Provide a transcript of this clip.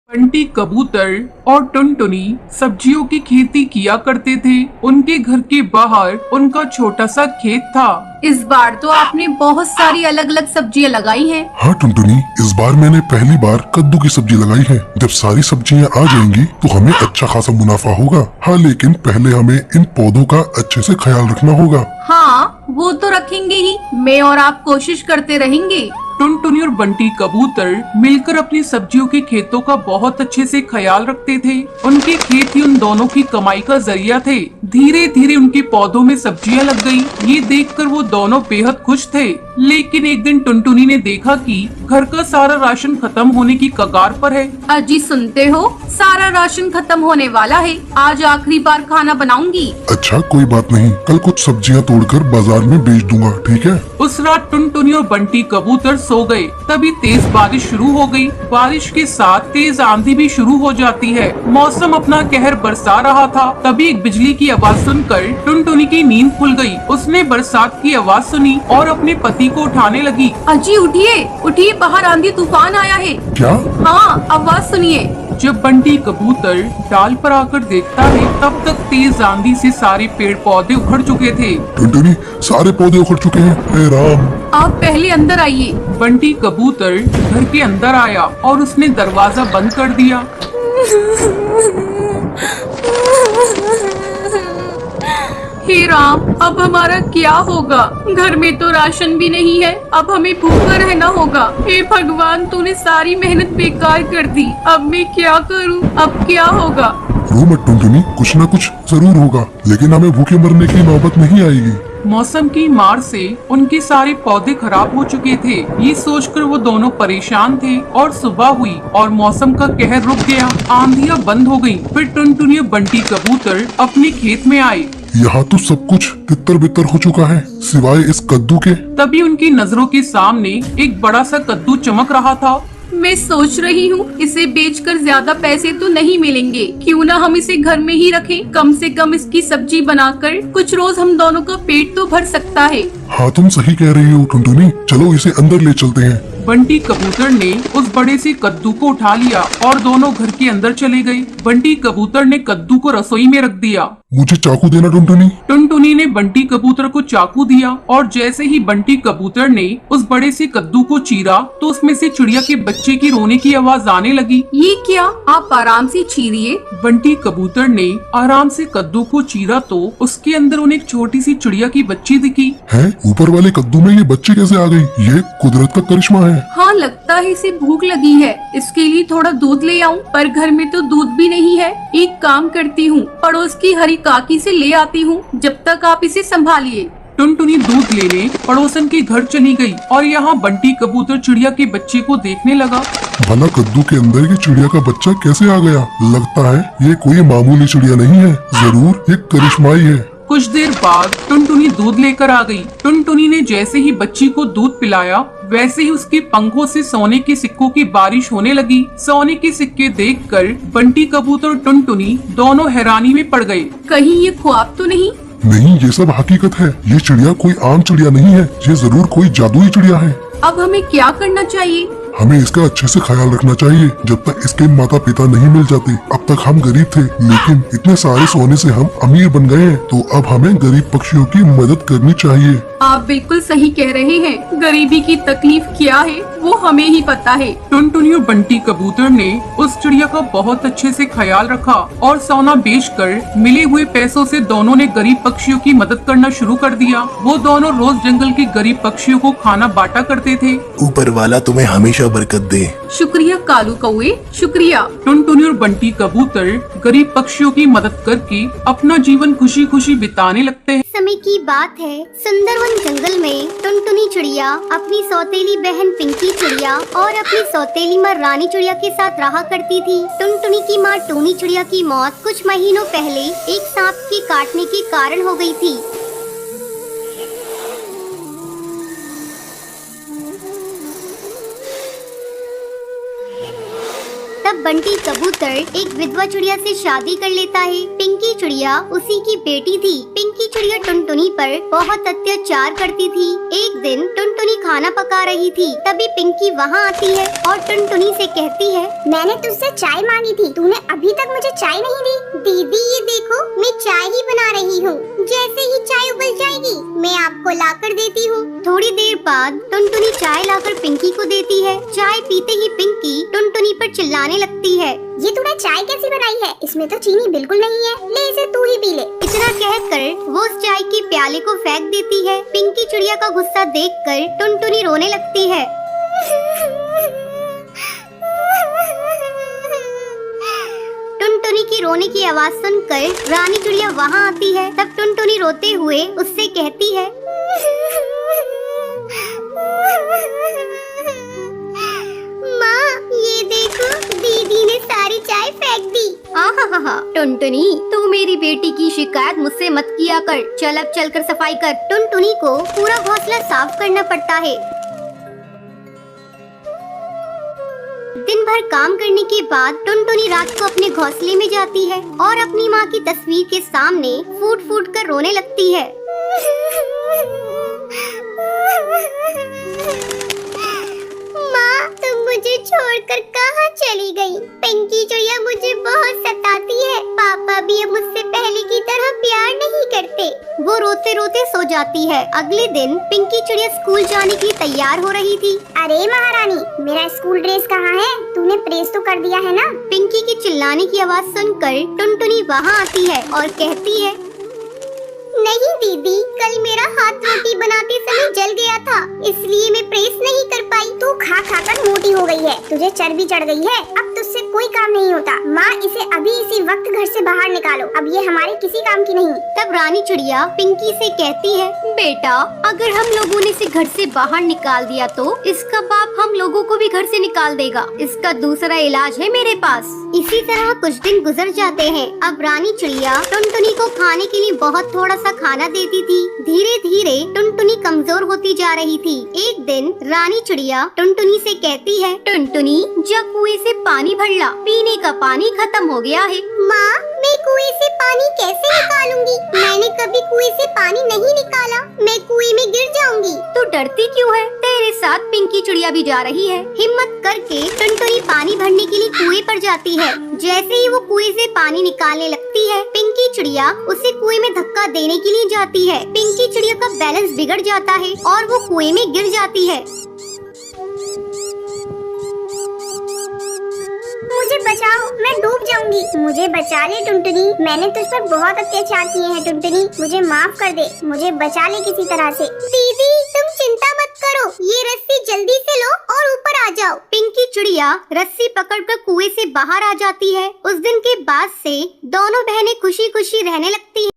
बंटी कबूतर और टुनटुनी सब्जियों की खेती किया करते थे। उनके घर के बाहर उनका छोटा सा खेत था। इस बार तो आपने बहुत सारी अलग अलग सब्जियां लगाई हैं। हाँ टुनटुनी, इस बार मैंने पहली बार कद्दू की सब्जी लगाई है। जब सारी सब्जियां आ जाएंगी तो हमें अच्छा खासा मुनाफा होगा। हाँ, लेकिन पहले हमें इन पौधों का अच्छे से ख्याल रखना होगा। हाँ, वो तो रखेंगे ही। मैं और आप कोशिश करते रहेंगे। टुनटुनी और बंटी कबूतर मिलकर अपनी सब्जियों के खेतों का बहुत अच्छे से ख्याल रखते थे। उनके खेत ही उन दोनों की कमाई का जरिया थे। धीरे धीरे उनके पौधों में सब्जियां लग गई। ये देखकर वो दोनों बेहद खुश थे। लेकिन एक दिन टुनटुनी ने देखा कि घर का सारा राशन खत्म होने की कगार पर है। अजी सुनते हो, सारा राशन खत्म होने वाला है। आज आखिरी बार खाना बनाऊंगी। अच्छा, कोई बात नहीं, कल कुछ सब्जियां तोड़कर बाजार में बेच दूंगा, ठीक है? उस रात टुनटुनी और बंटी कबूतर सो गए। तभी तेज बारिश शुरू हो गई। बारिश के साथ तेज आंधी भी शुरू हो जाती है। मौसम अपना कहर बरसा रहा था। तभी एक बिजली की आवाज सुनकर टुनटुनी की नींद खुल गई। उसने बरसात की आवाज सुनी और अपने पति को उठाने लगी। अजी उठिए, उठिए, बाहर आंधी तूफान आया है। क्या? हाँ, आवाज सुनिए। जब बंटी कबूतर डाल पर आकर देखता है, तब तक तेज आंधी से सारे पेड़ पौधे उखड़ चुके थे। टुनटुनी, सारे पौधे उखड़ चुके हैं। हे राम! आप पहले अंदर आइए। बंटी कबूतर घर के अंदर आया और उसने दरवाजा बंद कर दिया। हे राम, अब हमारा क्या होगा? घर में तो राशन भी नहीं है। अब हमें भूखा रहना होगा। हे भगवान, तूने सारी मेहनत बेकार कर दी। अब मैं क्या करूं? अब क्या होगा? रो मत टुनटुनी, कुछ न कुछ जरूर होगा, लेकिन हमें भूखे मरने की नौबत नहीं आएगी। मौसम की मार से उनके सारे पौधे खराब हो चुके थे। ये सोचकर वो दोनों परेशान थे और सुबह हुई और मौसम का कहर रुक गया। आंधियां बंद हो गईं। फिर टुनटुनी और बंटी कबूतर अपने खेत में आए। यहाँ तो सब कुछ तितर बितर हो चुका है, सिवाय इस कद्दू के। तभी उनकी नजरों के सामने एक बड़ा सा कद्दू चमक रहा था। मैं सोच रही हूँ, इसे बेचकर ज्यादा पैसे तो नहीं मिलेंगे। क्यों ना हम इसे घर में ही रखें। कम से कम इसकी सब्जी बनाकर कुछ रोज हम दोनों का पेट तो भर सकता है। हाँ, तुम सही कह रही हो टुनटुनी, चलो इसे अंदर ले चलते हैं। बंटी कबूतर ने उस बड़े से कद्दू को उठा लिया और दोनों घर के अंदर चले गए। बंटी कबूतर ने कद्दू को रसोई में रख दिया। मुझे चाकू देना टुनटुनी। टुनटुनी ने बंटी कबूतर को चाकू दिया और जैसे ही बंटी कबूतर ने उस बड़े से कद्दू को चीरा तो उसमें से चिड़िया के बच्चे की रोने की आवाज आने लगी। ये क्या? आप आराम से चीरिए। बंटी कबूतर ने आराम से कद्दू को चीरा तो उसके अंदर उन्हें एक छोटी सी चिड़िया की बच्ची दिखी। है, ऊपर वाले कद्दू में ये बच्ची कैसे आ गई? ये कुदरत का करिश्मा है। हाँ, लगता है इसे भूख लगी है। इसके लिए थोड़ा दूध ले आऊं, पर घर में तो दूध भी नहीं है। एक काम करती हूँ, पड़ोस की हरी काकी से ले आती हूँ। जब तक आप इसे संभालिए। टुनटुनी दूध लेने पड़ोसन के घर चली गई और यहाँ बंटी कबूतर चिड़िया के बच्चे को देखने लगा। भला कद्दू के अंदर ये चिड़िया का बच्चा कैसे आ गया? लगता है ये कोई मामूली चिड़िया नहीं है, जरूर एक करिश्माई है। कुछ देर बाद टुनटुनी दूध लेकर आ गई। टुनटुनी ने जैसे ही बच्ची को दूध पिलाया, वैसे ही उसके पंखों से सोने के सिक्कों की बारिश होने लगी। सोने के सिक्के देखकर बंटी कबूतर और टुनटुनी दोनों हैरानी में पड़ गए। कहीं ये ख्वाब तो नहीं? नहीं, ये सब हकीकत है। ये चिड़िया कोई आम चिड़िया नहीं है, ये जरूर कोई जादुई चिड़िया है। अब हमें क्या करना चाहिए? हमें इसका अच्छे से ख्याल रखना चाहिए। जब तक इसके माता पिता नहीं मिल जाते, अब तक हम गरीब थे, लेकिन इतने सारे सोने से हम अमीर बन गए हैं। तो अब हमें गरीब पक्षियों की मदद करनी चाहिए। आप बिल्कुल सही कह रहे हैं। गरीबी की तकलीफ क्या है वो हमें ही पता है। टुनटुनी और बंटी कबूतर ने उस चिड़िया का बहुत अच्छे से ख्याल रखा और सोना बेचकर मिले हुए पैसों से दोनों ने गरीब पक्षियों की मदद करना शुरू कर दिया। वो दोनों रोज जंगल के गरीब पक्षियों को खाना बांटा करते थे। ऊपर वाला तुम्हें हमेशा बरकत दे। शुक्रिया कालू कौए, शुक्रिया। टुनटुनी और बंटी कबूतर गरीब पक्षियों की मदद करके अपना जीवन खुशी खुशी बिताने लगते हैं। समय की बात है, सुंदरवन जंगल में टुनटुनी चिड़िया अपनी सौतेली बहन पिंकी चिड़िया और अपनी सौतेली माँ रानी चिड़िया के साथ रहा करती थी। टुनटुनी की माँ टूनी चिड़िया की मौत कुछ महीनों पहले एक सांप के काटने के कारण हो गई थी। तब बंटी कबूतर एक विधवा चिड़िया से शादी कर लेता है। पिंकी चिड़िया उसी की बेटी थी। पिंकी चिड़िया टुनटुनी पर बहुत अत्याचार करती थी। एक दिन टुनटुनी खाना पका रही थी, तभी पिंकी वहाँ आती है और टुनटुनी से कहती है, मैंने तुझसे चाय मांगी थी, तूने अभी तक मुझे चाय नहीं दी। दीदी ये देखो, मैं चाय ही बना रही हूँ, जैसे ही चाय उबल जाएगी मैं आपको लाकर देती हूँ। थोड़ी देर बाद टुनटुनी चाय लाकर पिंकी को देती है। चाय पीते ही पिंकी टुनटुनी पर चिल्लाने लगती है, ये तूने चाय कैसी बनाई है? इसमें तो चीनी बिल्कुल नहीं है, ले इसे तू ही पी ले। इतना कहकर वो उस चाय के प्याले को फेंक देती है। पिंकी चिड़िया का गुस्सा देखकर टुनटुनी रोने लगती है। टुनटुनी की रोने की आवाज सुनकर रानी चिड़िया वहाँ आती है। तब टुनटुनी रोते हुए उससे कहती है, माँ ये देखो, दीदी ने सारी चाय फेंक दी। आहा टुनटुनी, तू मेरी बेटी की शिकायत मुझसे मत किया कर। चल अब चल कर सफाई कर। टुनटुनी को पूरा घोंसला साफ करना पड़ता है। दिन भर काम करने के बाद टुनटुनी रात को अपने घोंसले में जाती है और अपनी माँ की तस्वीर के सामने फूट फूट कर रोने लगती है। माँ तुम मुझे छोड़कर कहाँ चली गई? पिंकी चिड़िया मुझे बहुत सताती है। पापा भी अब मुझसे पहले की तरह प्यार नहीं करते। वो रोते रोते सो जाती है। अगले दिन पिंकी चिड़िया स्कूल जाने के लिए तैयार हो रही थी। अरे महारानी, मेरा स्कूल ड्रेस कहाँ है? तूने प्रेस तो कर दिया है ना? पिंकी के चिल्लाने की आवाज सुनकर टुनटुनी वहाँ आती है और कहती है, नहीं दीदी, कल मेरा हाथ रोटी बनाते समय जल गया था, इसलिए मैं प्रेस नहीं कर पाई। तू खा खा कर मोटी हो गई है, तुझे चर्बी चढ़ गई है, अब तुझसे कोई काम नहीं होता। माँ इसे अभी इसी वक्त घर से बाहर निकालो, अब ये हमारे किसी काम की नहीं। तब रानी चिड़िया पिंकी से कहती है, बेटा अगर हम लोगों ने इसे घर से बाहर निकाल दिया तो इसका बाप हम लोगों को भी घर से निकाल देगा। इसका दूसरा इलाज है मेरे पास। इसी तरह कुछ दिन गुजर जाते हैं। अब रानी चिड़िया टुनटुनी को खाने के लिए बहुत थोड़ा सा खाना देती थी। धीरे धीरे टुनटुनी कमजोर होती जा रही थी। एक दिन रानी चिड़िया टुनटुनी से कहती है, टुनटुनी जा कुएं से पानी भर ला, पीने का पानी खत्म हो गया है। माँ मैं कुएं से पानी कैसे निकालूंगी? मैंने कभी कुएं से पानी नहीं निकाला, मैं कुएं में गिर जाऊंगी। तू डरती क्यों है? तेरे साथ पिंकी चिड़िया भी जा रही है। हिम्मत करके टुनटुनी पानी भरने के लिए कुएं पर जाती है। जैसे ही वो कुएं से पानी निकालने लगती है, पिंकी चिड़िया उसे कुएं में धक्का देने के लिए जाती है। पिंकी चिड़िया का बैलेंस बिगड़ जाता है और वो कुएं में गिर जाती है। मुझे बचाओ, मैं डूब जाऊंगी। मुझे बचा ले टुनटुनी, मैंने तुझ पर बहुत अत्याचार किए हैं टुनटुनी, मुझे माफ कर दे, मुझे बचा ले किसी तरह से। दीदी तुम चिंता मत करो, ये रस्सी जल्दी से लो और ऊपर आ जाओ। पिंकी चिड़िया रस्सी पकड़कर कुएं से बाहर आ जाती है। उस दिन के बाद से दोनों बहनें खुशी खुशी रहने लगती हैं।